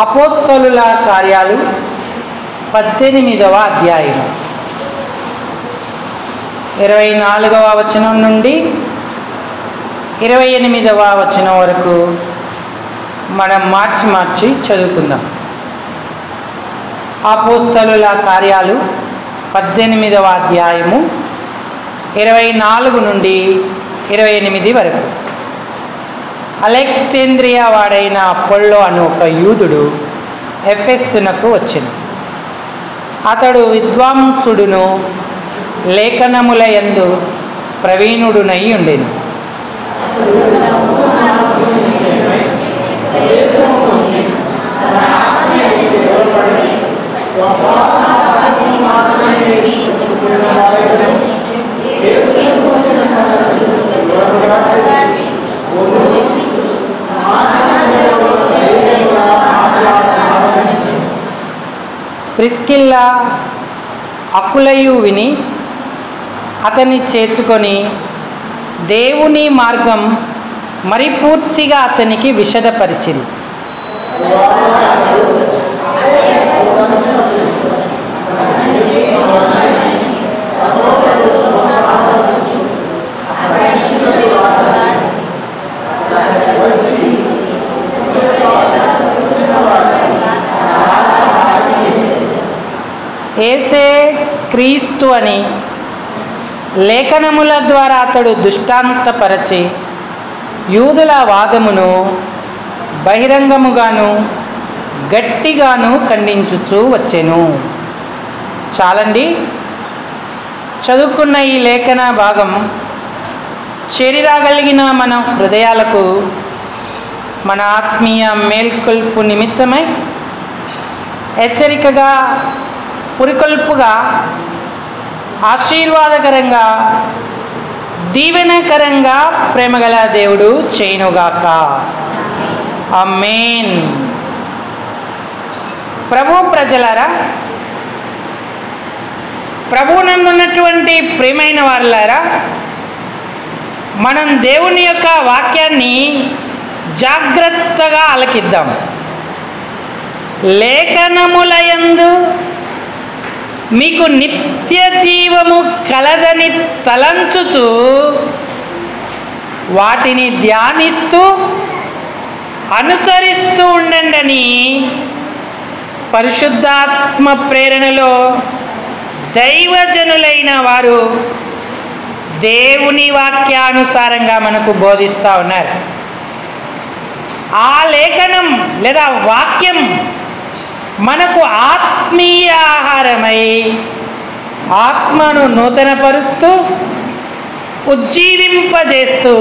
అపోస్తలుల కార్యాలు 18వ అధ్యాయం 24వ వచనం నుండి 28వ వచనం వరకు మనం మార్చి చదువుకుందాం. అపోస్తలుల కార్యాలు 18వ అధ్యాయము 24 నుండి 28 వరకు. అలెగ్జాంద్రియా వాడైన అపోల్లో అను ఒక యూదుడు ఎఫెసునకు వచ్చెను. అతడు విద్వాంసుడును లేఖనముల యందు ప్రవీణుడునై ఉండెను. ప్రిస్కిల్లా అకులయు విని అతన్ని చేర్చుకొని దేవుని మార్గం మరి పూర్తిగా అతనికి విశదపరిచింది. యేసే క్రీస్తు అని లేఖనముల ద్వారా అతడు దృష్టాంతపరచి యూదుల వాదమును బహిరంగముగాను గట్టిగాను ఖండించుచూ వచ్చెను. చాలండి, చదువుకున్న ఈ లేఖన భాగం చేరిరాగలిగిన మన హృదయాలకు మన ఆత్మీయ మేల్కొల్పు నిమిత్తమై హెచ్చరికగా, పురికొల్పుగా, ఆశీర్వాదకరంగా, దీవెనకరంగా ప్రేమగల దేవుడు చేయునుగాక. ఆమేన్. ప్రభు ప్రజలారా, ప్రభువునందున్నటువంటి ప్రియమైన వారులారా, మనం దేవుని యొక్క వాక్యాన్ని జాగ్రత్తగా ఆలకిద్దాం. లేఖనములయందు మీకు నిత్య జీవము కలదని తలంచుచు వాటిని ధ్యానిస్తూ అనుసరిస్తూ ఉండండి. పరిశుద్ధాత్మ ప్రేరణలో దైవజనులైన వారు దేవుని వాక్యానుసారంగా మనకు బోధిస్తూ ఉన్నారు. ఆ లేఖనం లేదా వాక్యం మనకు ఆత్మీయ ఆహారమై ఆత్మను నూతనపరుస్తూ, ఉజ్జీవింపజేస్తూ,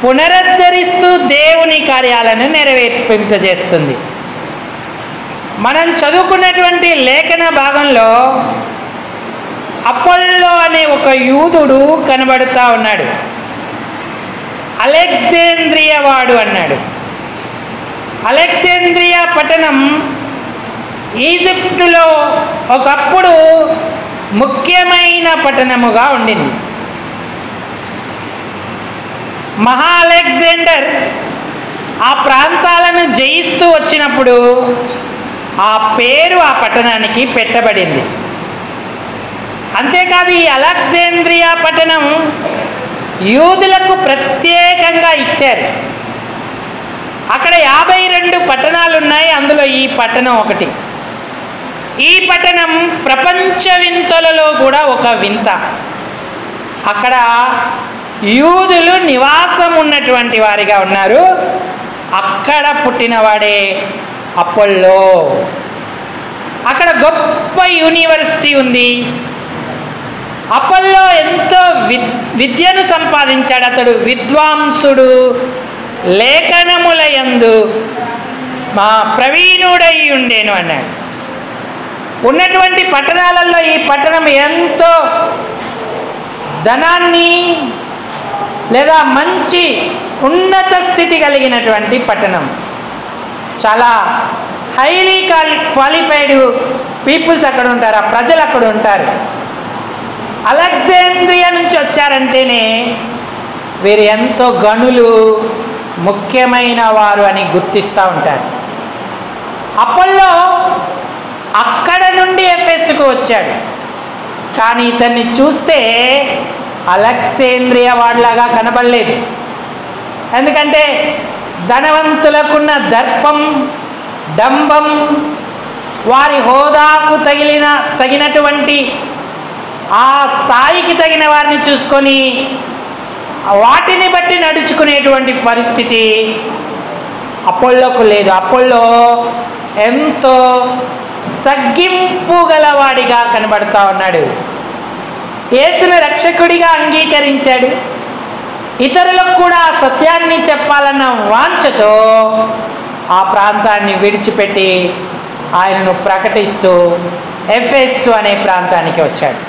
పునరుద్ధరిస్తూ దేవుని కార్యాలను నెరవేర్పింపజేస్తుంది. మనం చదువుకున్నటువంటి లేఖన భాగంలో అపోల్లో అనే ఒక యూదుడు కనబడుతూ ఉన్నాడు. అలెగ్జాంద్రియా వాడు అన్నాడు. అలెగ్జాంద్రియా పట్టణం ఈజిప్టులో ఒకప్పుడు ముఖ్యమైన పట్టణముగా ఉండింది. మహా అలెగ్జాండర్ ఆ ప్రాంతాలను జయిస్తూ వచ్చినప్పుడు ఆ పేరు ఆ పట్టణానికి పెట్టబడింది. అంతేకాదు, ఈ అలెగ్జాంద్రియా పట్టణం యూదులకు ప్రత్యేకంగా ఇచ్చారు. అక్కడ 52 పట్టణాలు ఉన్నాయి, అందులో ఈ పట్టణం ఒకటి. ఈ పట్టణం ప్రపంచ వింతలలో కూడా ఒక వింత. అక్కడ యూదులు నివాసం ఉన్నటువంటి వారిగా ఉన్నారు. అక్కడ పుట్టినవాడే అపోల్లో. అక్కడ గొప్ప యూనివర్సిటీ ఉంది. అపోల్లో ఎంతో విద్యను సంపాదించాడు. అతడు విద్వాంసుడు, లేఖనముల యందు మా ప్రవీణుడై ఉండేను అన్నాడు. ఉన్నటువంటి పట్టణాలలో ఈ పట్టణం ఎంతో ధనాన్ని లేదా మంచి ఉన్నత స్థితి కలిగినటువంటి పట్టణం. చాలా హైలీ క్వాలిఫైడ్ పీపుల్స్ అక్కడ ఉంటారు, ఆ ప్రజలు అక్కడ ఉంటారు. అలెగ్జాంద్రియా నుంచి వచ్చారంటేనే వీరు ఎంతో గనులు, ముఖ్యమైన వారు అని గుర్తిస్తూ ఉంటారు. అపోల్లో అక్కడ నుండి ఎఫెసుకు వచ్చాడు. కానీ ఇతన్ని చూస్తే అలెగ్జాంద్రియా వాడిలాగా కనబడలేదు. ఎందుకంటే ధనవంతులకున్న దర్పం, డంబం, వారి హోదాకు తగినటువంటి ఆ స్థాయికి తగిన వారిని చూసుకొని వాటిని బట్టి నడుచుకునేటువంటి పరిస్థితి అపోల్లోకు లేదు. అపోల్లో ఎంతో తగ్గింపు గలవాడిగా కనబడతా ఉన్నాడు. యేసును రక్షకుడిగా అంగీకరించాడు. ఇతరులకు కూడా ఆ సత్యాన్ని చెప్పాలన్న వాంఛతో ఆ ప్రాంతాన్ని విడిచిపెట్టి ఆయనను ప్రకటిస్తూ ఎఫెసు అనే ప్రాంతానికి వచ్చాడు.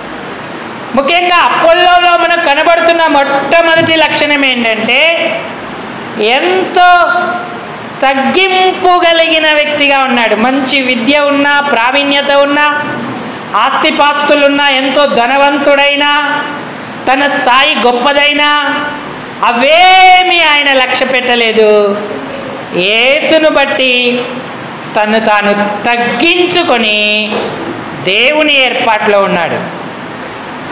ముఖ్యంగా అపోల్లోలో మనకు కనబడుతున్న మొట్టమొదటి లక్షణం ఏంటంటే ఎంతో తగ్గింపు కలిగిన వ్యక్తిగా ఉన్నాడు. మంచి విద్య ఉన్నా, ప్రావీణ్యత ఉన్నా, ఆస్తిపాస్తులున్నా, ఎంతో ధనవంతుడైనా, తన స్థాయి గొప్పదైనా అవేమీ ఆయన లక్ష్య పెట్టలేదు. యేసును బట్టి తను తాను తగ్గించుకొని దేవుని ఏర్పాట్లో ఉన్నాడు.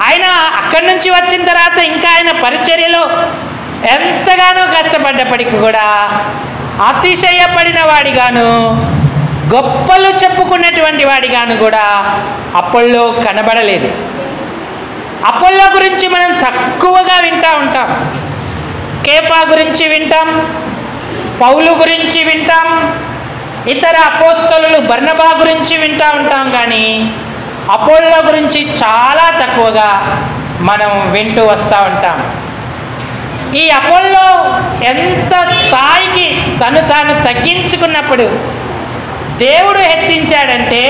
ఆయన అక్కడి నుంచి వచ్చిన తర్వాత ఇంకా ఆయన పరిచర్యలో ఎంతగానో కష్టపడ్డప్పటికీ కూడా అతిశయపడిన వాడిగాను, గొప్పలు చెప్పుకున్నటువంటి వాడిగాను కూడా అపోల్లో కనబడలేదు. అపోల్లో గురించి మనం తక్కువగా వింటూ ఉంటాం. కేఫా గురించి వింటాం, పౌలు గురించి వింటాం, ఇతర అపోస్తలులు బర్నబా గురించి వింటూ ఉంటాం. కానీ అపోల్లో గురించి చాలా తక్కువగా మనం వింటూ వస్తూ ఉంటాం. ఈ అపోల్లో ఎంత స్థాయికి తను తాను తగ్గించుకున్నప్పుడు దేవుడు హెచ్చించాడంటే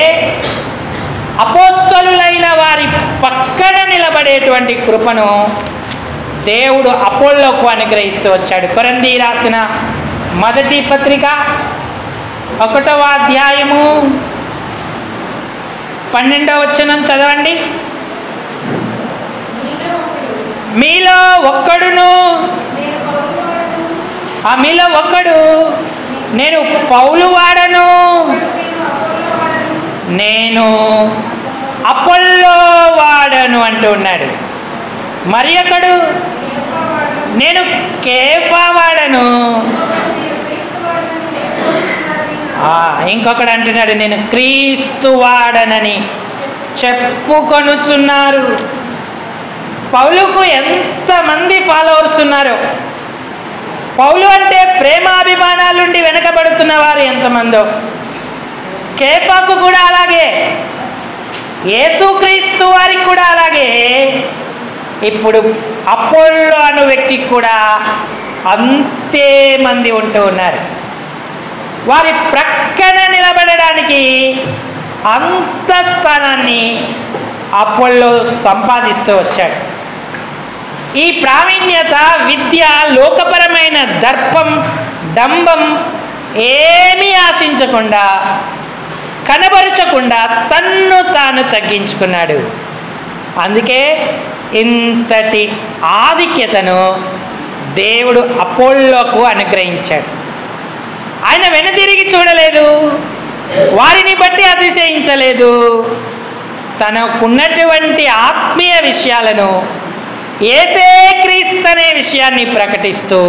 అపోస్తలులైన వారి పక్కన నిలబడేటువంటి కృపను దేవుడు అపోల్లోకు అనుగ్రహిస్తూ వచ్చాడు. కొరింథీ రాసిన మొదటి పత్రిక 1వ అధ్యాయము 12వ వచనం చదవండి. మీలో ఒక్కడును, మీలో ఒక్కడు నేను పౌలు వాడను, నేను అపోల్లో వాడను అంటూ ఉన్నాడు. మరి ఒకడు నేను కేఫా వాడను, ఇంకొకడు అంటున్నాడు నేను క్రీస్తు వాడనని చెప్పుకొనుచున్నారు. పౌలుకు ఎంతమంది ఫాలోవర్స్ ఉన్నారు. పౌలు అంటే ప్రేమాభిమానాలుండి వెనకబడుతున్న వారు ఎంతమందో. కేఫాకు కూడా అలాగే, యేసుక్రీస్తు వారికి కూడా అలాగే. ఇప్పుడు అపోల్లో అను వ్యక్తికి కూడా అంతే మంది ఉంటూ ఉన్నారు. వారి ప్రక్కన నిలబడడానికి అంత స్థానాన్ని అపోల్లో సంపాదిస్తూ వచ్చాడు. ఈ ప్రావీణ్యత, విద్య, లోకపరమైన దర్పం, డంబం ఏమీ ఆశించకుండా, కనబరచకుండా తన్ను తాను తగ్గించుకున్నాడు. అందుకే ఇంతటి ఆధిక్యతను దేవుడు అపోల్లోకు అనుగ్రహించాడు. ఆయన వెనుతిరిగి చూడలేదు, వారిని బట్టి అతిశయించలేదు. తనకున్నటువంటి ఆత్మీయ విషయాలను, యేసే క్రీస్తు అనే విషయాన్ని ప్రకటిస్తూ,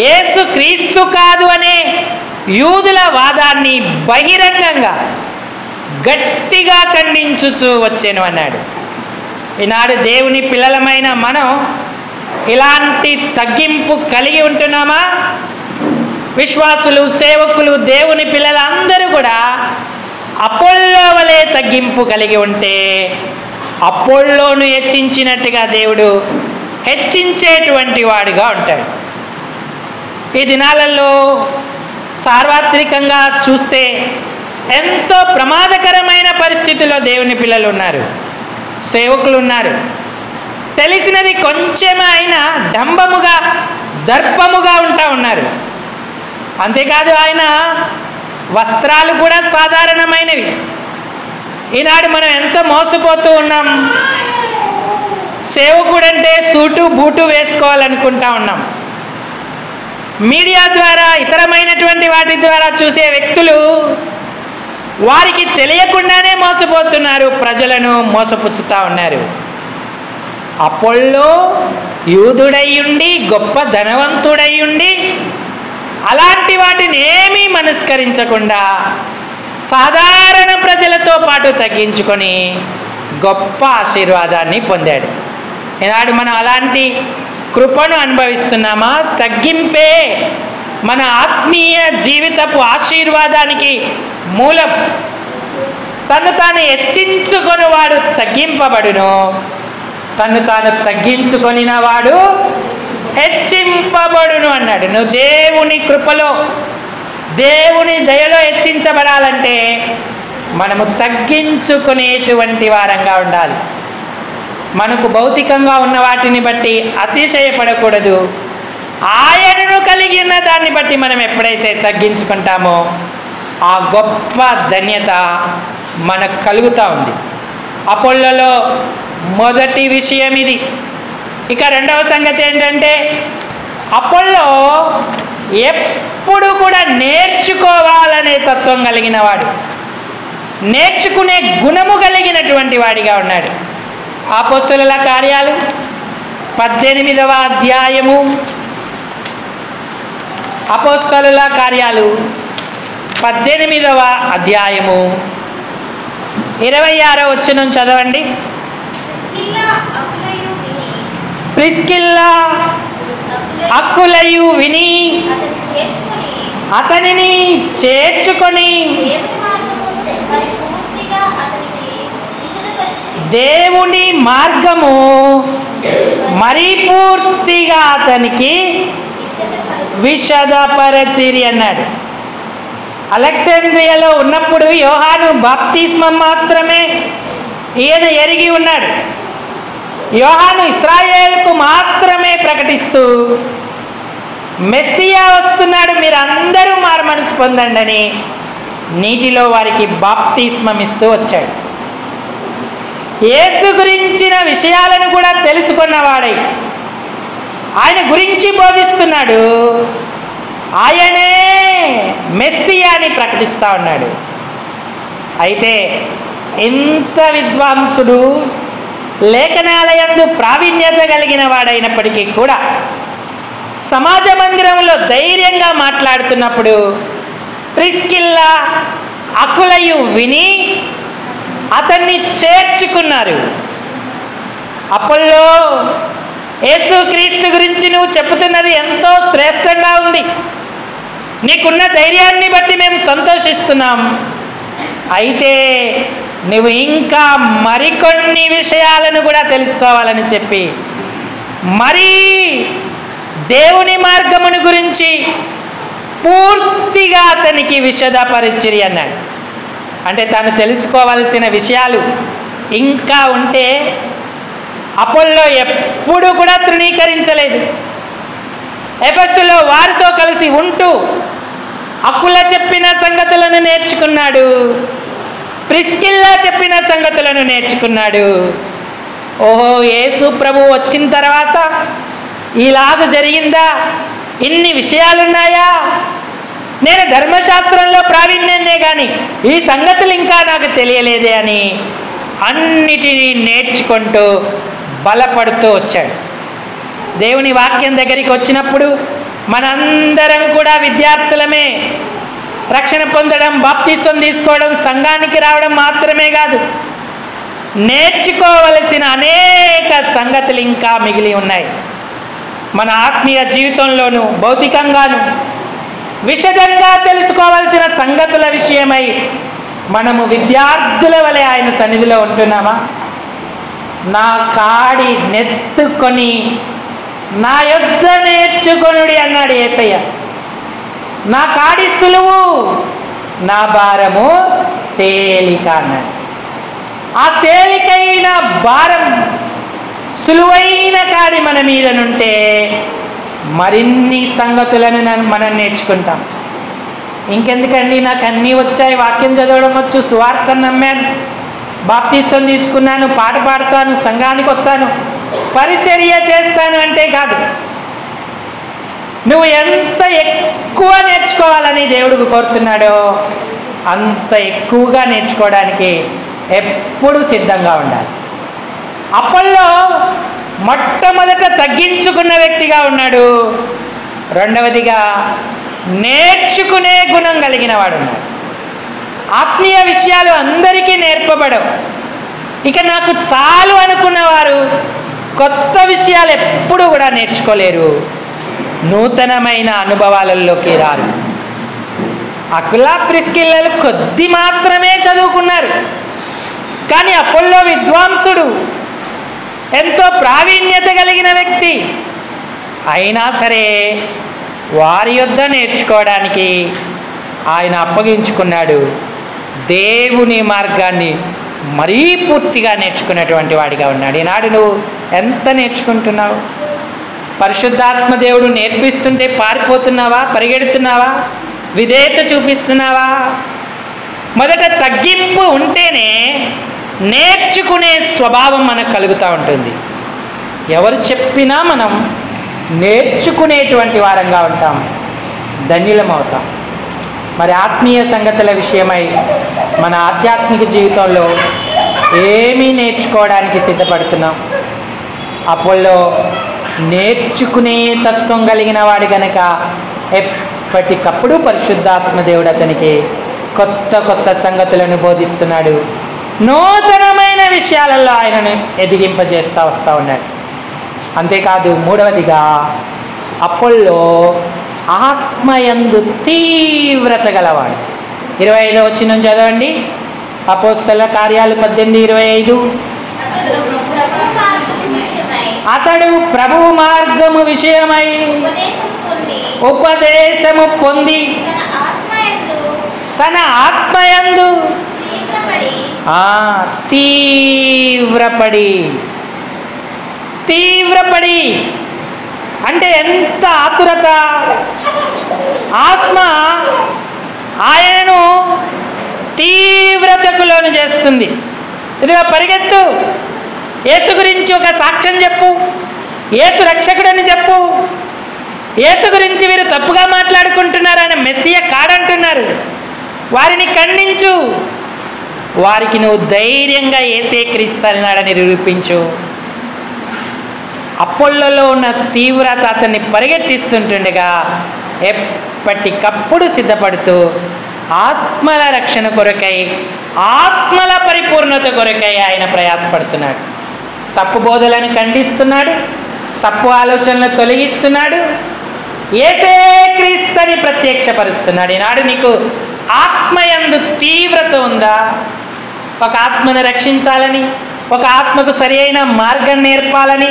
యేసు క్రీస్తు కాదు అనే యూదుల వాదాన్ని బహిరంగంగా గట్టిగా ఖండించుచూ వచ్చాను అన్నాడు. ఈనాడు దేవుని పిల్లలమైన మనం ఇలాంటి తగ్గింపు కలిగి ఉంటున్నామా? విశ్వాసులు, సేవకులు, దేవుని పిల్లలందరూ కూడా అపోల్లో వలె తగ్గింపు కలిగి ఉంటే అపోల్లోను హెచ్చించినట్టుగా దేవుడు హెచ్చించేటువంటి వాడుగా ఉంటాడు. ఈ దినాలలో సార్వత్రికంగా చూస్తే ఎంతో ప్రమాదకరమైన పరిస్థితుల్లో దేవుని పిల్లలు ఉన్నారు, సేవకులు ఉన్నారు. తెలిసినది కొంచెమే అయినా డంబముగా, దర్పముగా ఉంటా ఉన్నారు. అంతేకాదు ఆయన వస్త్రాలు కూడా సాధారణమైనవి. ఈనాడు మనం ఎంత మోసపోతూ ఉన్నాం. సేవకుడంటే సూటు బూటు వేసుకోవాలనుకుంటా ఉన్నాం. మీడియా ద్వారా, ఇతరమైనటువంటి వాటి ద్వారా చూసే వ్యక్తులు వారికి తెలియకుండానే మోసపోతున్నారు, ప్రజలను మోసపుచ్చుతా ఉన్నారు. అపోల్లో యూదుడయ్యుండి గొప్ప ధనవంతుడయ్యుండి అలాంటి వాటిని ఏమీ మనస్కరించకుండా సాధారణ ప్రజలతో పాటు తగ్గించుకొని గొప్ప ఆశీర్వాదాన్ని పొందాడు. ఈనాడు మనం అలాంటి కృపను అనుభవిస్తున్నామా? తగ్గింపే మన ఆత్మీయ జీవితపు ఆశీర్వాదానికి మూలం. తను తాను హెచ్చించుకొని వాడు తగ్గింపబడును, తను తాను తగ్గించుకొనిన వాడు హెచ్చింపబడును అన్నాడు. నువ్వు దేవుని కృపలో దేవుని దయలో హెచ్చించబడాలంటే మనము తగ్గించుకునేటువంటి వారంగా ఉండాలి. మనకు భౌతికంగా ఉన్న వాటిని బట్టి అతిశయపడకూడదు. ఆయనను కలిగి ఉన్న దాన్ని బట్టి మనం ఎప్పుడైతే తగ్గించుకుంటామో ఆ గొప్ప ధన్యత మనకు కలుగుతూ ఉంది. అపోల్లోలో మొదటి విషయం ఇది. ఇక రెండవ సంగతి ఏంటంటే, అపోల్లో ఎప్పుడు కూడా నేర్చుకోవాలనే తత్వం కలిగిన వాడు, నేర్చుకునే గుణము కలిగినటువంటి వాడిగా ఉన్నాడు. అపోస్తలుల కార్యాలు 18వ అధ్యాయము, అపోస్తలుల కార్యాలు 18వ అధ్యాయము 26వ వచనం చదవండి. ప్రిస్కిల్లా అక్కులయు విని అతనిని చేర్చుకొని దేవుని మార్గము మరీ పూర్తిగా అతనికి విశదపరచిరి అన్నాడు. అలెగ్జాండ్రియాలో ఉన్నప్పుడు యోహాను బాప్తిస్మం మాత్రమే ఈయన ఎరిగి ఉన్నాడు. యోహాను ఇశ్రాయేలుకు మాత్రమే ప్రకటిస్తూ మెస్సియా వస్తున్నాడు, మీరు అందరూ మారుమనసు పొందండి అని నీటిలో వారికి బాప్తిస్మం ఇస్తూ వచ్చాడు. యేసు గురించిన విషయాలను కూడా తెలుసుకున్నవాడై ఆయన గురించి బోధిస్తున్నాడు. ఆయనే మెస్సియా అని ప్రకటిస్తూ ఉన్నాడు. అయితే ఎంత విద్వాంసుడు, లేఖనాలయందు ప్రావీణ్యత కలిగిన వాడైనప్పటికీ కూడా సమాజ మందిరంలో ధైర్యంగా మాట్లాడుతున్నప్పుడు ప్రిస్కిల్లా అకులయు విని అతన్ని చేర్చుకున్నారు. అపోల్లో యేసుక్రీస్తు గురించి నువ్వు చెప్పుతున్నది ఎంతో శ్రేష్టంగా ఉంది, నీకున్న ధైర్యాన్ని బట్టి మేము సంతోషిస్తున్నాం. అయితే నువ్వు ఇంకా మరికొన్ని విషయాలను కూడా తెలుసుకోవాలని చెప్పి మరీ దేవుని మార్గమును గురించి పూర్తిగా అతనికి విశదపరిచిరి అన్నాడు. అంటే తాను తెలుసుకోవాల్సిన విషయాలు ఇంకా ఉంటే అపోల్లో ఎప్పుడు కూడా తృణీకరించలేదు. ఎఫెసులో వారితో కలిసి ఉంటూ అకుల చెప్పిన సంగతులను నేర్చుకున్నాడు, ప్రిస్కిల్లా చెప్పిన సంగతులను నేర్చుకున్నాడు. ఓహో, యేసు ప్రభు వచ్చిన తర్వాత ఇలాగ జరిగిందా, ఇన్ని విషయాలున్నాయా, నేను ధర్మశాస్త్రంలో ప్రావీణ్యనే కానీ ఈ సంగతులు ఇంకా నాకు తెలియలేదే అని అన్నిటినీ నేర్చుకుంటూ బలపడుతూ వచ్చాడు. దేవుని వాక్యం దగ్గరికి వచ్చినప్పుడు మనందరం కూడా విద్యార్థులమే. రక్షణ పొందడం, బాప్తిసం తీసుకోవడం, సంఘానికి రావడం మాత్రమే కాదు, నేర్చుకోవలసిన అనేక సంగతులు ఇంకా మిగిలి ఉన్నాయి. మన ఆత్మీయ జీవితంలోనూ భౌతికంగాను విశదంగా తెలుసుకోవలసిన సంగతుల విషయమై మనము విద్యార్థుల వలె ఆయన సన్నిధిలో ఉంటున్నామా? నా కాడి నెత్తుకొని నా యొద్ద నేర్చుకొనుడి అన్నాడు యేసయ్య. నా కాడి సులువు, నా భారము తేలిక అన్నాడు. ఆ తేలికైన భారం, సులువైన కాడి మన మీదనుంటే మరిన్ని సంగతులను మనం నేర్చుకుంటాం. ఇంకెందుకండి, నాకు అన్నీ వచ్చాయి, వాక్యం చదవడం వచ్చు, సువార్తను నమ్మాను, బాప్తిసం తీసుకున్నాను, పాట పాడతాను, సంఘానికి వస్తాను, పరిచర్య చేస్తాను అంటే కాదు. నువ్వు ఎంత ఎక్కువ నేర్చుకోవాలని దేవుడికి కోరుతున్నాడో అంత ఎక్కువగా నేర్చుకోవడానికి ఎప్పుడూ సిద్ధంగా ఉండాలి. అపోల్లో మొట్టమొదట తగ్గించుకున్న వ్యక్తిగా ఉన్నాడు. రెండవదిగా నేర్చుకునే గుణం కలిగిన వాడు ఉన్నాడు. ఆత్మీయ విషయాలు అందరికీ నేర్పబడవు. ఇక నాకు చాలు అనుకున్నవారు కొత్త విషయాలు ఎప్పుడు కూడా నేర్చుకోలేరు, నూతనమైన అనుభవాలలోకి రారు. అకులా ప్రిస్కిల్లలు కొద్ది మాత్రమే చదువుకున్నారు, కానీ అపోల్లో విద్వాంసుడు, ఎంతో ప్రావీణ్యత కలిగిన వ్యక్తి. అయినా సరే వారి యొద్ద నేర్చుకోవడానికి ఆయన అప్పగించుకున్నాడు. దేవుని మార్గాన్ని మరీ పూర్తిగా నేర్చుకున్నటువంటి వాడిగా ఉన్నాడు. ఈనాడు నువ్వు ఎంత నేర్చుకుంటున్నావు? పరిశుద్ధాత్మ దేవుడు నేర్పిస్తుంటే పారిపోతున్నావా, పరిగెడుతున్నావా, విధేయత చూపిస్తున్నావా? మొదట తగ్గింపు ఉంటేనే నేర్చుకునే స్వభావం మనకు కలుగుతూ ఉంటుంది. ఎవరు చెప్పినా మనం నేర్చుకునేటువంటి వారంగా ఉంటాం, ధన్యులం అవుతాం. మరి ఆత్మీయ సంగతుల విషయమై మన ఆధ్యాత్మిక జీవితంలో ఏమీ నేర్చుకోవడానికి సిద్ధపడుతున్నాం? అపోల్లో నేర్చుకునే తత్వం కలిగిన వాడు గనక ఎప్పటికప్పుడు పరిశుద్ధాత్మ దేవుడు అతనికి కొత్త కొత్త సంగతులను బోధిస్తున్నాడు. నూతనమైన విషయాలలో ఆయనను ఎదిగింపజేస్తూ వస్తూ ఉన్నాడు. అంతేకాదు, మూడవదిగా అపోల్లో ఆత్మయందు తీవ్రత గలవాడు. 25వ వచనం చదవండి. అపోస్తల కార్యాలు 18:25. అతడు ప్రభువు మార్గము విషయమై ఉపదేశము పొంది తన ఆత్మయందు తీవ్రపడి అంటే ఎంత ఆతురత! ఆత్మ ఆయనను తీవ్రతకు లోను చేస్తుంది. ఇదిగో పరిగెత్తు, యేసు గురించి ఒక సాక్ష్యం చెప్పు, యేసు రక్షకుడని చెప్పు, యేసు గురించి వీరు తప్పుగా మాట్లాడుకుంటున్నారు, ఆయన మెస్సియ కాడంటున్నారు, వారిని ఖండించు, వారికి నువ్వు ధైర్యంగా యేసే క్రీస్తునాడని నిరూపించు. అపోల్లోలో ఉన్న తీవ్రత అతన్ని పరిగెత్తిస్తుంటుండగా ఎప్పటికప్పుడు సిద్ధపడుతూ ఆత్మల రక్షణ కొరకై, ఆత్మల పరిపూర్ణత కొరకై ఆయన ప్రయాసపడుతున్నాడు. తప్పు బోధలను ఖండిస్తున్నాడు, తప్పు ఆలోచనలు తొలగిస్తున్నాడు, యేసే క్రీస్తుని ప్రత్యక్షపరుస్తున్నాడు. ఈనాడు నీకు ఆత్మయందు తీవ్రత ఉందా? ఒక ఆత్మను రక్షించాలని, ఒక ఆత్మకు సరి అయిన మార్గం నేర్పాలని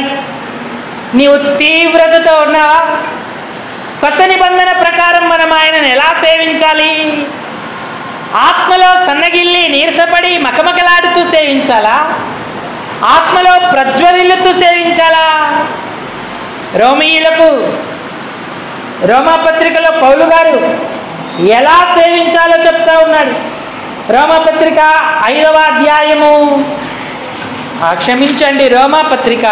నీవు తీవ్రతతో ఉన్నావా? కొత్త నిబంధన ప్రకారం మనం ఆయనను ఎలా సేవించాలి? ఆత్మలో సన్నగిల్లి నీరసపడి మకమకలాడుతూ సేవించాలా? ఆత్మలో ప్రజ్వరిల్లుతూ సేవించాలా? రోమాపత్రికలో పౌలు గారు ఎలా సేవించాలో చెప్తా ఉన్నాడు. రోమాపత్రిక 5వ అధ్యాయము, రోమాపత్రిక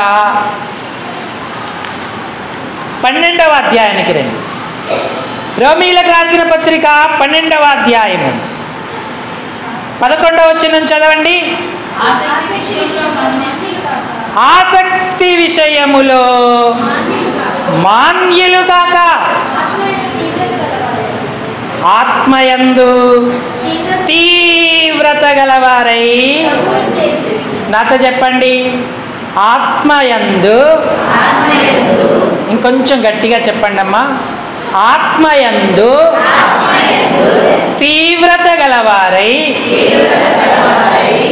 12వ అధ్యాయానికి రండి. రోమీలకు రాసిన పత్రిక 12వ అధ్యాయము 11వ వచనం చదవండి. ఆసక్తి విషయములో మాన్యులు కాక ఆత్మయందు తీవ్రత గలవారై, నాతో చెప్పండి, ఆత్మయందు, ఇంకొంచెం గట్టిగా చెప్పండి అమ్మా, ఆత్మయందు తీవ్రత గలవారై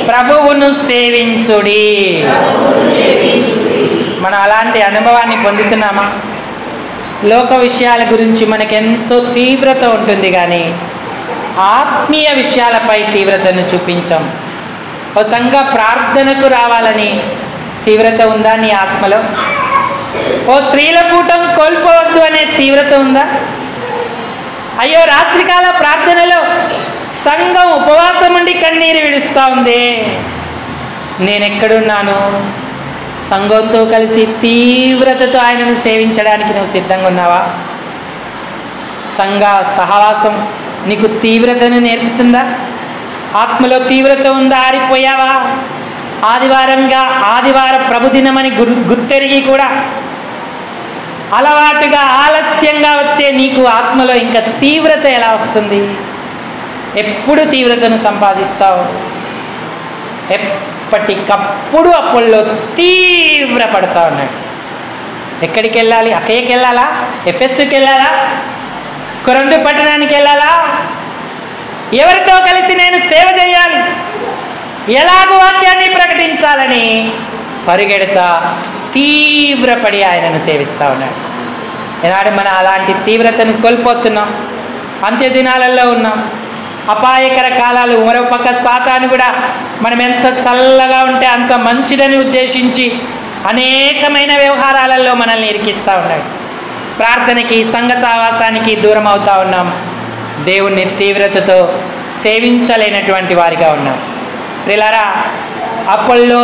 ప్రభువును సేవించుడి. మనం అలాంటి అనుభవాన్ని పొందుతున్నామా? లోక విషయాల గురించి మనకెంతో తీవ్రత ఉంటుంది, కానీ ఆత్మీయ విషయాలపై తీవ్రతను చూపించాం. ఓ సంఘ ప్రార్థనకు రావాలని తీవ్రత ఉందా నీ ఆత్మలో? ఓ స్త్రీల కూటం కోల్పోవద్దు అనే తీవ్రత ఉందా? అయ్యో రాత్రికాల ప్రార్థనలో సంఘం ఉపవాసం ఉండి కన్నీరు విడుస్తూ ఉంది, నేనెక్కడున్నాను? సంఘంతో కలిసి తీవ్రతతో ఆయనను సేవించడానికి నువ్వు సిద్ధంగా ఉన్నావా? సంఘ సహవాసం నీకు తీవ్రతను నేర్పుతుందా? ఆత్మలో తీవ్రత ఉందా? ఆరిపోయావా? ఆదివార ప్రభుదినమని గుర్తెరిగి కూడా అలవాటుగా ఆలస్యంగా వచ్చే నీకు ఆత్మలో ఇంకా తీవ్రత ఎలా వస్తుంది? ఎప్పుడు తీవ్రతను సంపాదిస్తావు? ఎప్పటికప్పుడు అప్పుల్లో తీవ్రపడతా ఉన్నాడు. ఎక్కడికి వెళ్ళాలి? అక్కడికి వెళ్ళాలా? ఎఫెస్కి వెళ్ళాలా? కొరందు పట్టణానికి వెళ్ళాలా? ఎవరితో కలిసి నేను సేవ చేయాలి, ఎలాగో వాక్యాన్ని ప్రకటించాలని పరిగెడతా తీవ్రపడి ఆయనను సేవిస్తూ ఉన్నాడు. ఈనాడు మనం అలాంటి తీవ్రతను కోల్పోతున్నాం. అంత్య దినాలలో ఉన్నాం. అపాయకర కాలాలు. మరోపక్క సాతాను కూడా మనం ఎంత చల్లగా ఉంటే అంత మంచిదని ఉద్దేశించి అనేకమైన వ్యవహారాలలో మనల్ని ఇరికిస్తూ ఉన్నాడు. ప్రార్థనకి, సంఘ సహవాసానికి దూరం అవుతూ ఉన్నాం. దేవుణ్ణి తీవ్రతతో సేవించలేనటువంటి వారిగా ఉన్నాం. ప్రియులారా, అపోల్లో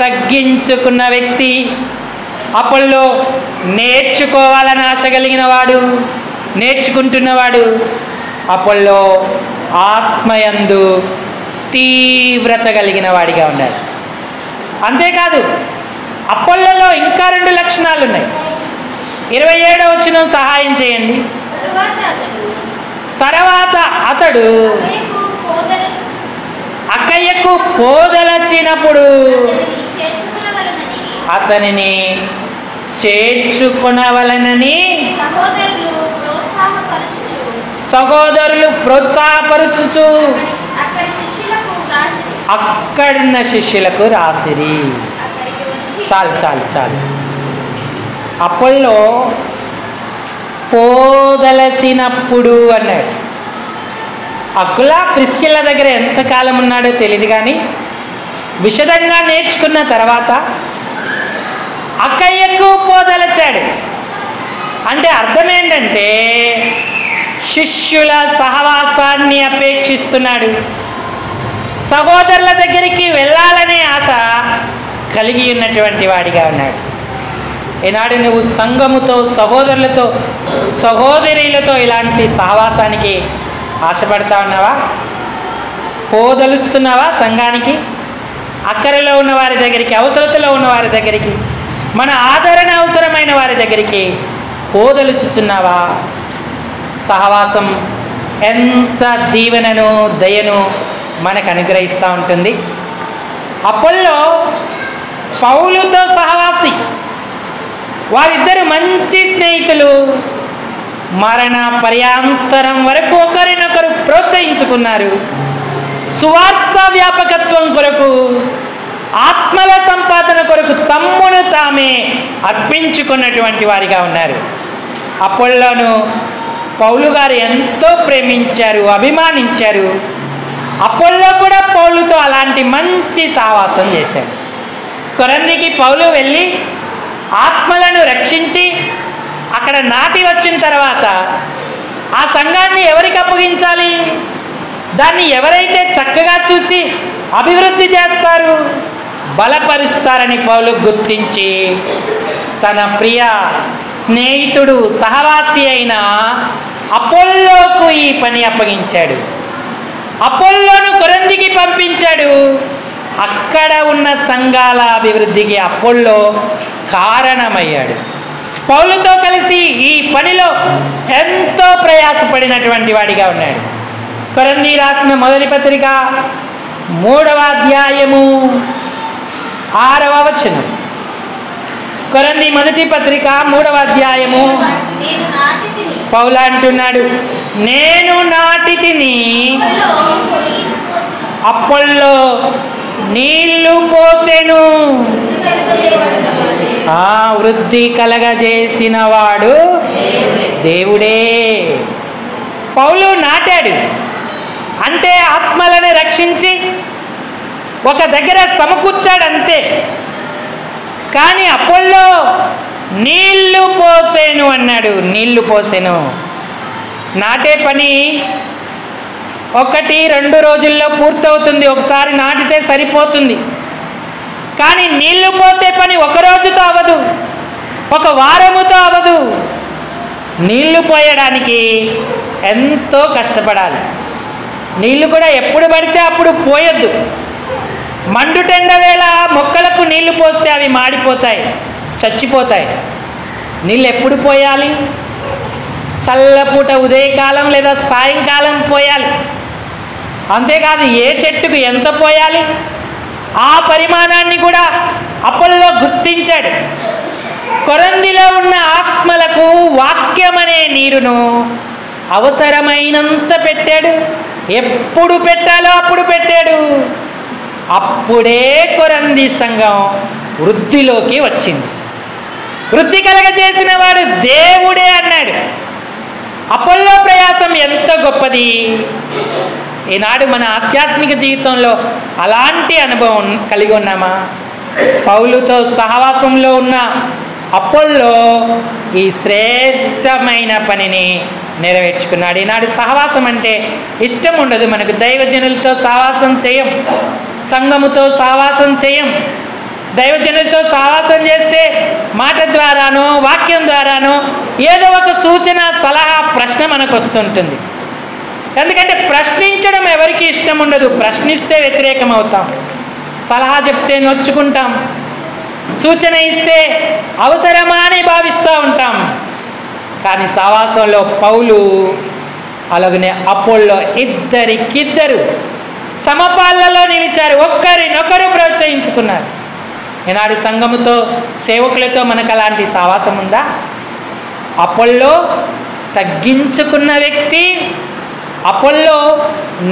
తగ్గించుకున్న వ్యక్తి, అపోల్లో నేర్చుకోవాలని ఆశ కలిగిన వాడు, నేర్చుకుంటున్నవాడు, అపోల్లో ఆత్మయందు తీవ్రత కలిగిన వాడిగా ఉన్నాడు. అంతేకాదు అపోల్లలో ఇంకా 2 లక్షణాలు ఉన్నాయి. 27వ వచనం సహాయం చేయండి. తర్వాత అతడు అక్కయ్యకు పోదలచినప్పుడు అతనిని చేర్చుకొనవలనని సహోదరులు ప్రోత్సాహపరచుచు అక్కడున్న శిష్యులకు రాసిరి. చాలు. అపోల్లో పోదలచినప్పుడు అన్నాడు. అకులా ప్రిస్కిల్ల దగ్గర ఎంతకాలం ఉన్నాడో తెలియదు, కానీ విశదంగా నేర్చుకున్న తర్వాత అక్కయ్యకు పోదలచాడు. అంటే అర్థం ఏంటంటే శిష్యుల సహవాసాన్ని అపేక్షిస్తున్నాడు. సహోదరుల దగ్గరికి వెళ్ళాలనే ఆశ కలిగి ఉన్నటువంటి వాడిగా ఉన్నాడు. ఈనాడు నువ్వు సంఘముతో, సహోదరులతో, సహోదరులతో ఇలాంటి సహవాసానికి ఆశపడతా ఉన్నావా? పోదలుస్తున్నావా? సంఘానికి, అక్కరలో ఉన్న వారి దగ్గరికి, అవసరతలో ఉన్న వారి దగ్గరికి, మన ఆదరణ అవసరమైన వారి దగ్గరికి పోదలుచుతున్నావా? సహవాసం ఎంత దీవెనను, దయను మనకు అనుగ్రహిస్తూ ఉంటుంది. అపోల్లో పౌలుతో సహవాసి, వారిద్దరు మంచి స్నేహితులు. మరణ పర్యాంతరం వరకు ఒకరినొకరు ప్రోత్సహించుకున్నారు. సువార్త వ్యాపకత్వం కొరకు, ఆత్మల సంపాదన కొరకు తమ్మును తామే అర్పించుకున్నటువంటి వారిగా ఉన్నారు. అపోల్లోను పౌలు గారు ఎంతో ప్రేమించారు, అభిమానించారు. అపోల్లో కూడా పౌలుతో అలాంటి మంచి సహవాసం చేశాడు. కొరంథీకి పౌలు వెళ్ళి ఆత్మలను రక్షించి అక్కడ నాటి వచ్చిన తర్వాత ఆ సంఘాన్ని ఎవరికి అప్పగించాలి, దాన్ని ఎవరైతే చక్కగా చూసి అభివృద్ధి చేస్తారు, బలపరుస్తారని పౌలు గుర్తించి తన ప్రియ స్నేహితుడు, సహవాసి అయిన అపోల్లోకు ఈ పని అప్పగించాడు. అపోల్లోను కొరంథీకి పంపించాడు. అక్కడ ఉన్న సంఘాల అభివృద్ధికి అపోల్లో కారణమయ్యాడు. పౌలుతో కలిసి ఈ పనిలో ఎంతో ప్రయాసపడినటువంటి వాడిగా ఉన్నాడు. కొరంథీ రాసిన మొదటి పత్రిక 3వ అధ్యాయము 6వ వచనం. కొరంథీ మొదటి పత్రిక 3వ అధ్యాయము పౌలు అంటున్నాడు, నేను నాటి తిని, అపోల్లో నీళ్లు పోసెను, వృద్ధి కలగజేసిన వాడు దేవుడే. పౌలు నాటాడు అంటే ఆత్మలను రక్షించి ఒక దగ్గర సమకూర్చాడంతే. కానీ అపోల్లో నీళ్లు పోసెను అన్నాడు. నీళ్లు పోసెను. నాటే పని 1-2 రోజుల్లో పూర్తవుతుంది. ఒకసారి నాటితే సరిపోతుంది. కానీ నీళ్లు పోసే పని 1 రోజుతో అవ్వదు, 1 వారముతో అవ్వదు, నీళ్లు పోయడానికి ఎంతో కష్టపడాలి. నీళ్లు కూడా ఎప్పుడు పడితే అప్పుడు పోయొద్దు. మండుటెండ వేళ మొక్కలకు నీళ్లు పోస్తే అవి మాడిపోతాయి, చచ్చిపోతాయి. నీళ్ళు ఎప్పుడు పోయాలి? చల్లపూట ఉదయకాలం లేదా సాయంకాలం పోయాలి. అంతేకాదు ఏ చెట్టుకు ఎంత పోయాలి ఆ పరిమాణాన్ని కూడా అపోల్లో గుర్తించాడు. కొరందిలో ఉన్న ఆత్మలకు వాక్యం అనే నీరును అవసరమైనంత పెట్టాడు. ఎప్పుడు పెట్టాలో అప్పుడు పెట్టాడు. అప్పుడే కొరంది సంఘం వృద్ధిలోకి వచ్చింది. వృద్ధి కలగజేసిన వాడు దేవుడే అన్నాడు. అపోల్లో ప్రయాసం ఎంత గొప్పది. ఈనాడు మన ఆధ్యాత్మిక జీవితంలో అలాంటి అనుభవం కలిగి ఉన్నామా? పౌలుతో సహవాసంలో ఉన్న అపోల్లో ఈ శ్రేష్టమైన పనిని నెరవేర్చుకున్నాడు. ఈనాడు సహవాసం అంటే ఇష్టం ఉండదు మనకు. దైవజనులతో సహవాసం చేయం, సంఘముతో సహవాసం చేయం. దైవజనులతో సహవాసం చేస్తే మాట ద్వారానో వాక్యం ద్వారానో ఏదో ఒక సూచన, సలహా, ప్రశ్న మనకు వస్తుంటుంది. ఎందుకంటే ప్రశ్నించడం ఎవరికి ఇష్టం ఉండదు. ప్రశ్నిస్తే వ్యతిరేకం అవుతాం, సలహా చెప్తే నొచ్చుకుంటాం, సూచన ఇస్తే అవసరమా అని భావిస్తూ ఉంటాం. కానీ సహవాసంలో పౌలు అలాగనే అపోల్లో ఇద్దరికిద్దరు సమపాళ్లలో నిలిచారు, ఒక్కరినొకరు ప్రోత్సహించుకున్నారు. ఈనాడు సంఘముతో సేవకులతో మనకు అలాంటి సహవాసం ఉందా? అపోల్లో తగ్గించుకున్న వ్యక్తి, అపోల్లో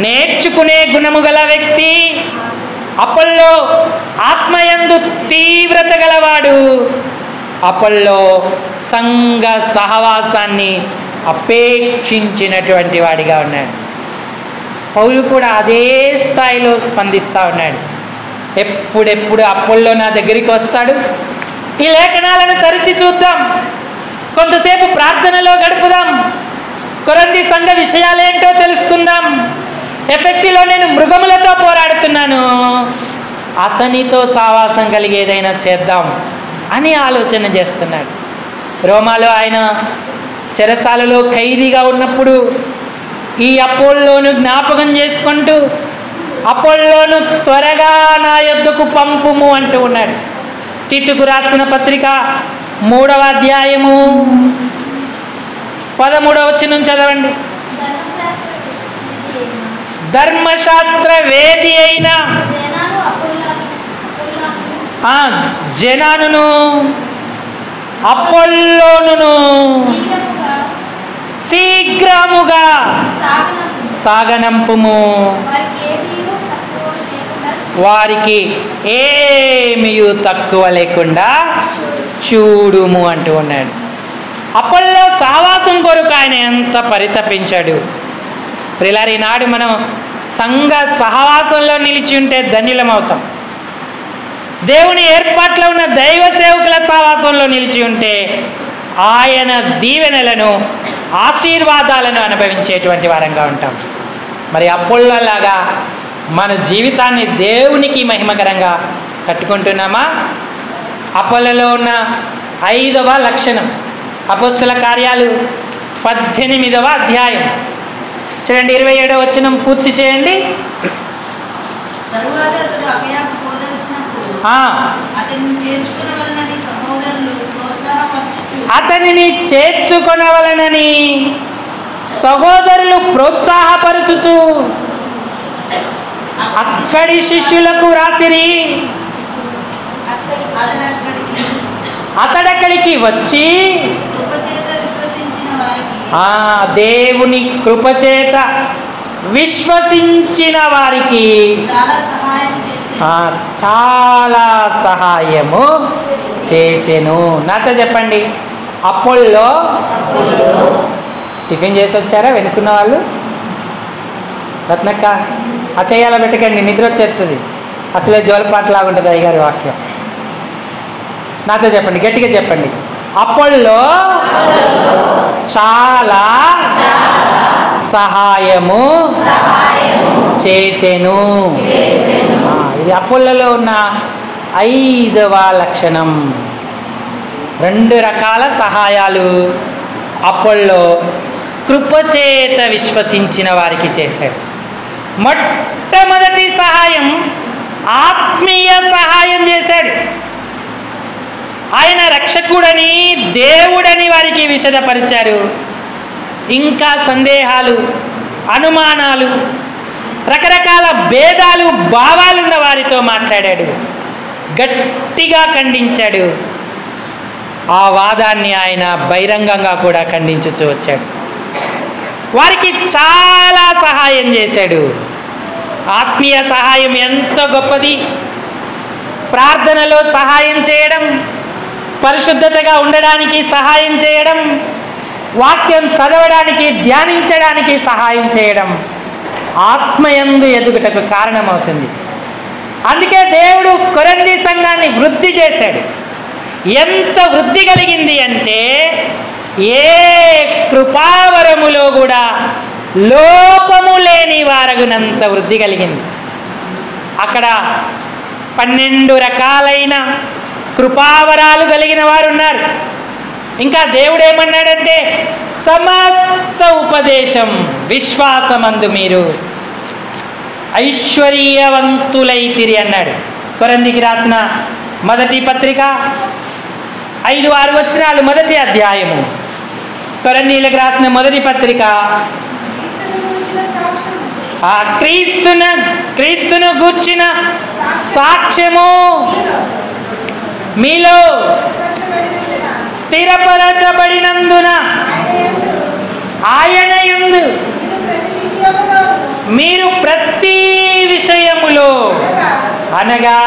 నేర్చుకునే గుణము గల వ్యక్తి, అపోల్లో ఆత్మయందు తీవ్రత గలవాడు, అపోల్లో సంఘ సహవాసాన్ని అపేక్షించినటువంటి వాడిగా ఉన్నాడు. పౌలు కూడా అదే స్థాయిలో స్పందిస్తూ ఉన్నాడు. ఎప్పుడెప్పుడు అపోల్లో నా దగ్గరికి వస్తాడు, ఈ లేఖనాలను తరిచి చూద్దాం, కొంతసేపు ప్రార్థనలో గడుపుదాం, కొరంది సంఘ విషయాలేంటో తెలుసుకుందాం, ఎఫెసీలో నేను మృగములతో పోరాడుతున్నాను, అతనితో సావాసం కలిగి ఏదైనా చేద్దాం అని ఆలోచన చేస్తున్నాడు. రోమాలో ఆయన చెరసాలలో ఖైదీగా ఉన్నప్పుడు ఈ అపోల్లోను జ్ఞాపకం చేసుకుంటూ అపోల్లోను త్వరగా నా యొద్దకు పంపుము అంటూ ఉన్నాడు. తీతుకు రాసిన పత్రిక 3వ అధ్యాయము 13వ వచనం చదవండి. ధర్మశాస్త్ర వేది అయిన జనానును అపోల్లోనును శీఘ్రముగా సాగనంపుము, వారికి ఏమీ తక్కువ లేకుండా చూడుము అంటూ ఉన్నాడు. అపోల్లో సహవాసం కొరకు ఆయన ఎంత పరితపించాడు. ప్రియులారా, ఈనాడు మనం సంఘ సహవాసంలో నిలిచి ఉంటే ధన్యులమవుతాం. దేవుని ఏర్పాట్లో ఉన్న దైవ సేవకుల సహవాసంలో నిలిచి ఉంటే ఆయన దీవెనలను, ఆశీర్వాదాలను అనుభవించేటువంటి వారంగా ఉంటాం. మరి అపోల్లోలాగా మన జీవితాన్ని దేవునికి మహిమకరంగా కట్టుకుంటున్నామా? అపోల్లోలో ఉన్న 5వ లక్షణం, అపోస్తల కార్యాలు 18వ అధ్యాయం చూడండి, 27వ వచనం పూర్తి చేయండి. అతనిని చేర్చుకొనవలనని సహోదరులు ప్రోత్సాహపరచుచు అక్కడి శిష్యులకు రాసిరి. అతడక్కడికి వచ్చి దేవుని కృపచేత విశ్వసించిన వారికి చాలా సహాయము చేసెను. నాతో చెప్పండి, అపోల్లో టిఫిన్ చేసి వచ్చారా వెనుకున్న వాళ్ళు? రత్నక్క ఆ చేయాల పెట్టకండి, నిద్ర వచ్చేస్తుంది. అసలే జోలపాటలాగా ఉంటుంది అయ్యగారి వాక్యం. నాతో చెప్పండి, గట్టిగా చెప్పండి. అపోల్లో చాలా సహాయము చేసెను. ఇది అపోల్లోలో ఉన్న 5వ లక్షణం. 2 రకాల సహాయాలు అపోల్లో కృపచేత విశ్వసించిన వారికి చేశాడు. మొట్టమొదటి సహాయం ఆత్మీయ సహాయం చేశాడు. ఆయన రక్షకుడని, దేవుడని వారికి విశదపరిచారు. ఇంకా సందేహాలు, అనుమానాలు, రకరకాల భేదాలు, భావాలున్న వారితో మాట్లాడాడు. గట్టిగా ఖండించాడు. ఆ వాదాన్ని ఆయన బహిరంగంగా కూడా ఖండించుతూ వచ్చాడు. వారికి చాలా సహాయం చేశాడు. ఆత్మీయ సహాయం ఎంత గొప్పది! ప్రార్థనలో సహాయం చేయడం, పరిశుద్ధతగా ఉండడానికి సహాయం చేయడం, వాక్యం చదవడానికి, ధ్యానించడానికి సహాయం చేయడం ఆత్మయందు ఎదుగుటకు కారణమవుతుంది. అందుకే దేవుడు కొరింథీ సంఘాన్ని వృద్ధి చేశాడు. ఎంత వృద్ధి కలిగింది అంటే ఏ కృపావరములో కూడా లోపము లేని వారగునంత వృద్ధి కలిగింది. అక్కడ 12 రకాలైన కృపావరాలు కలిగిన వారు ఉన్నారు. ఇంకా దేవుడు ఏమన్నాడంటే సమస్త ఉపదేశం విశ్వాసమందు మీరు ఐశ్వర్యవంతులైతిరి అన్నాడు. కొరింథీకి రాసిన మొదటి పత్రిక 5-6 వచనాలు, మొదటి అధ్యాయము. కొరింథీలకు రాసిన మొదటి పత్రిక ఆ క్రీస్తును గూర్చిన సాక్ష్యము మీలో స్థిరపరచబడినందున ఆయన యందు మీరు ప్రతి విషయములో అనగా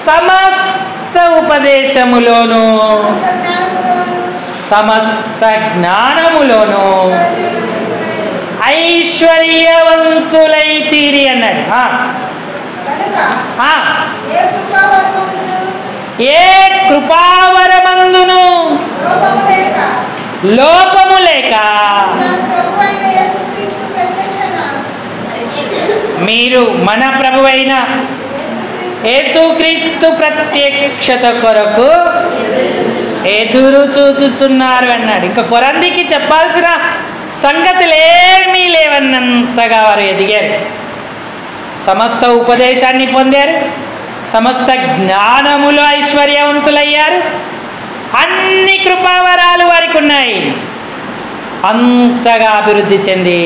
సమస్త ఉపదేశములోను సమస్త జ్ఞానములోను ఐశ్వర్యవంతులైతిరి అన్నాడు. ఏ కృపావరమందును లోపము లేక మీరు మన ప్రభువైన యేసుక్రీస్తు ప్రత్యక్షత కొరకు ఎదురు చూచుచున్నారు అన్నాడు. ఇంకా కొరింథీకి చెప్పాల్సిన సంగతులు ఏమీ లేవన్నంతగా వారు ఎదిగారు. సమస్త ఉపదేశాన్ని పొందారు, సమస్త జ్ఞానములో ఐశ్వర్యవంతులయ్యారు, అన్ని కృపావరాలు వారికి ఉన్నాయి. అంతగా అభివృద్ధి చెంది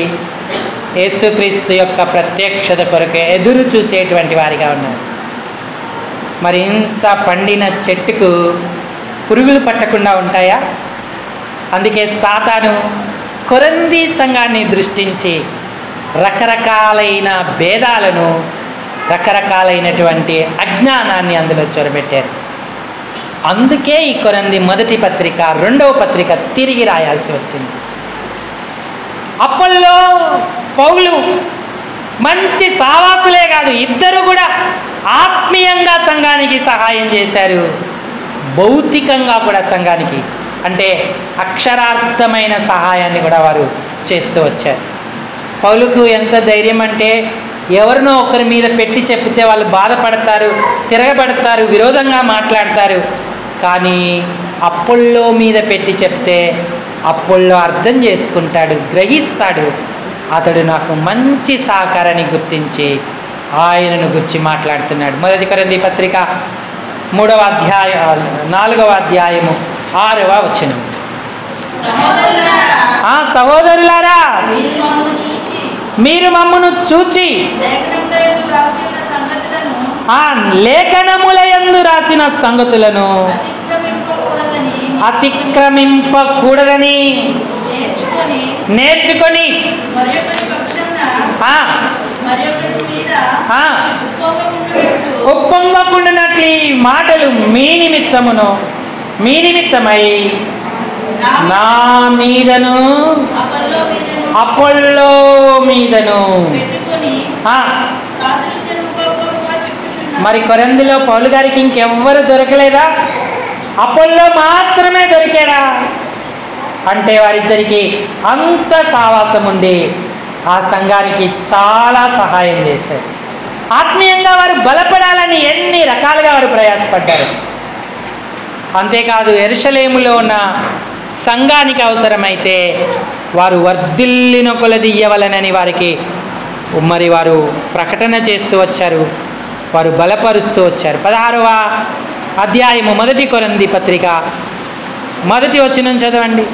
యేసుక్రీస్తు యొక్క ప్రత్యక్షత కొరకు ఎదురు చూచేటువంటి వారిగా ఉన్నారు. మరి ఇంత పండిన చెట్టుకు పురుగులు పట్టకుండా ఉంటాయా? అందుకే సాతాను కొరింథీ సంఘాన్ని దృష్టించి రకరకాలైన భేదాలను, రకరకాలైనటువంటి అజ్ఞానాన్ని అందులో చొరబెట్టారు. అందుకే ఈ కొరింథీ మొదటి పత్రిక, 2వ పత్రిక తిరిగి రాయాల్సి వచ్చింది. అపోల్లో, పౌలు మంచి సావాసులే కాదు, ఇద్దరు కూడా ఆత్మీయంగా సంఘానికి సహాయం చేశారు, భౌతికంగా కూడా సంఘానికి, అంటే అక్షరార్థమైన సహాయాన్ని కూడా వారు చేస్తూ వచ్చారు. పౌలుకు ఎంత ధైర్యం అంటే ఎవరినో ఒకరి మీద పెట్టి చెప్తే వాళ్ళు బాధపడతారు, తిరగబడతారు, విరోధంగా మాట్లాడతారు. కానీ అపోల్లో మీద పెట్టి చెప్తే అపోల్లో అర్థం చేసుకుంటాడు, గ్రహిస్తాడు. అతడు నాకు మంచి సహకారాన్ని గుర్తించి ఆయనను గురించి మాట్లాడుతున్నాడు. మొదటి కొరింథీ పత్రిక 3వ అధ్యాయం 4వ అధ్యాయము 6వ వచనం. సహోదరులారా, మీరు మమ్మును చూచి లేఖనములయందు రాసిన సంగతులను అతిక్రమింపకూడదని నేర్చుకొని ఒప్పొంగకుండానట్లు మాటలు మీ నిమిత్తమై నా మీదను అపోల్లో మీదను. మరి కొరింథీలో పౌలు గారికి ఇంకెవ్వరు దొరకలేదా? అపోల్లో మాత్రమే దొరికాడా? అంటే వారిద్దరికి అంత సావాసం ఉండి ఆ సంఘానికి చాలా సహాయం చేశారు. ఆత్మీయంగా వారు బలపడాలని ఎన్ని రకాలుగా వారు ప్రయాసపడ్డారు. అంతేకాదు, యెరూషలేములో ఉన్న సంఘానికి అవసరమైతే వారు వర్ధిల్లిన కొలది ఇయ్యవలెనని వారికి మరి వారు ప్రకటన చేస్తూ వచ్చారు, వారు బలపరుస్తూ వచ్చారు. 16వ అధ్యాయము 1 కొరింథీ పత్రిక 1వ వచనం చదవండి.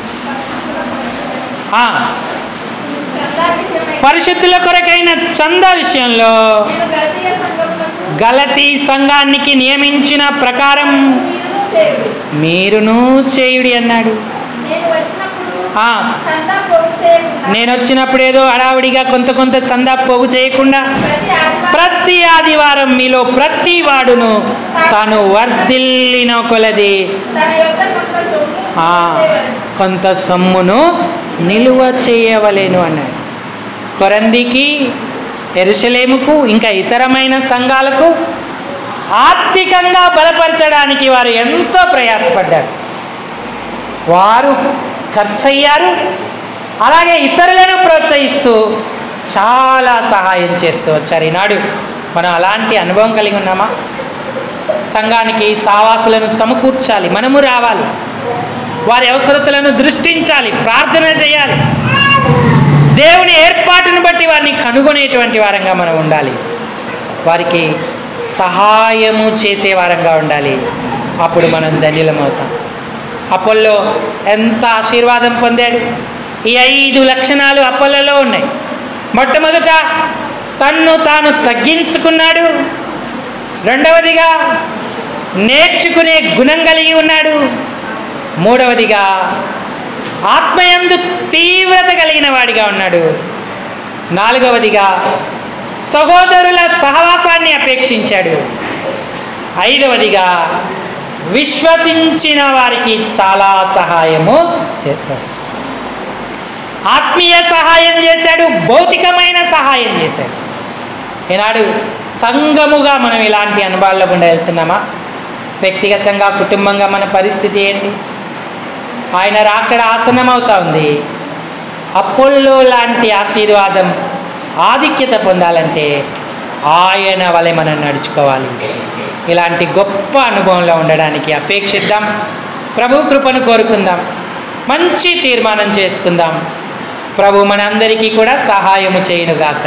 పరిశుద్ధుల కొరకైన చందా విషయంలో గలతీ సంఘానికి నియమించిన ప్రకారం మీరును చేయుడి అన్నాడు. నేను వచ్చినప్పుడు ఏదో హడావుడిగా కొంత చందా పోగు చేయకుండా ప్రతి ఆదివారం మీలో ప్రతి వాడును తాను వర్ధిల్లిన కొలది కొంత సొమ్మును నిలువ చేయవలెను అన్నాడు. కొరంథీకి, యెరూషలేముకు, ఇంకా ఇతరమైన సంఘాలకు ఆర్థికంగా బలపరచడానికి వారు ఎంతో ప్రయాసపడ్డారు. వారు ఖర్చయ్యారు, అలాగే ఇతరులను ప్రోత్సహిస్తూ చాలా సహాయం చేస్తూ వచ్చారు. ఈనాడు మనం అలాంటి అనుభవం కలిగి ఉన్నామా? సంఘానికి సావాసులను సమకూర్చాలి, మనము రావాలి, వారి అవసరతలను దృష్టించాలి, ప్రార్థన చేయాలి, దేవుని ఏర్పాటును బట్టి వారిని కనుగొనేటువంటి వారంగా మనం ఉండాలి, వారికి సహాయము చేసే వారంగా ఉండాలి. అప్పుడు మనం ధన్యులమవుతాం. అపోల్లో ఎంత ఆశీర్వాదం పొందాడు! ఈ 5 లక్షణాలు అపోల్లోలో ఉన్నాయి. మొట్టమొదట తన్ను తాను తగ్గించుకున్నాడు, రెండవదిగా నేర్చుకునే గుణం కలిగి ఉన్నాడు, మూడవదిగా ఆత్మయందు తీవ్రత కలిగిన వాడిగా ఉన్నాడు, నాలుగవదిగా సహోదరుల సహవాసాన్ని అపేక్షించాడు, ఐదవదిగా విశ్వసించిన వారికి చాలా సహాయము చేశాడు. ఆత్మీయ సహాయం చేశాడు, భౌతికమైన సహాయం చేశాడు. ఈనాడు సంఘముగా మనం ఇలాంటి అనుభవాల్లో గుండా వెళ్తున్నామా? వ్యక్తిగతంగా, కుటుంబంగా మన పరిస్థితి ఏంటి? ఆయన రాకడ ఆసన్నమవుతా ఉంది. అపోల్లో లాంటి ఆశీర్వాదం, ఆధిక్యత పొందాలంటే ఆయన వలె మనం నడుచుకోవాలి. ఇలాంటి గొప్ప అనుభవంలో ఉండడానికి అపేక్షిద్దాం. ప్రభు కృపను కోరుకుందాం, మంచి తీర్మానం చేసుకుందాం. ప్రభు మనందరికీ కూడా సహాయము చేయునుగాక.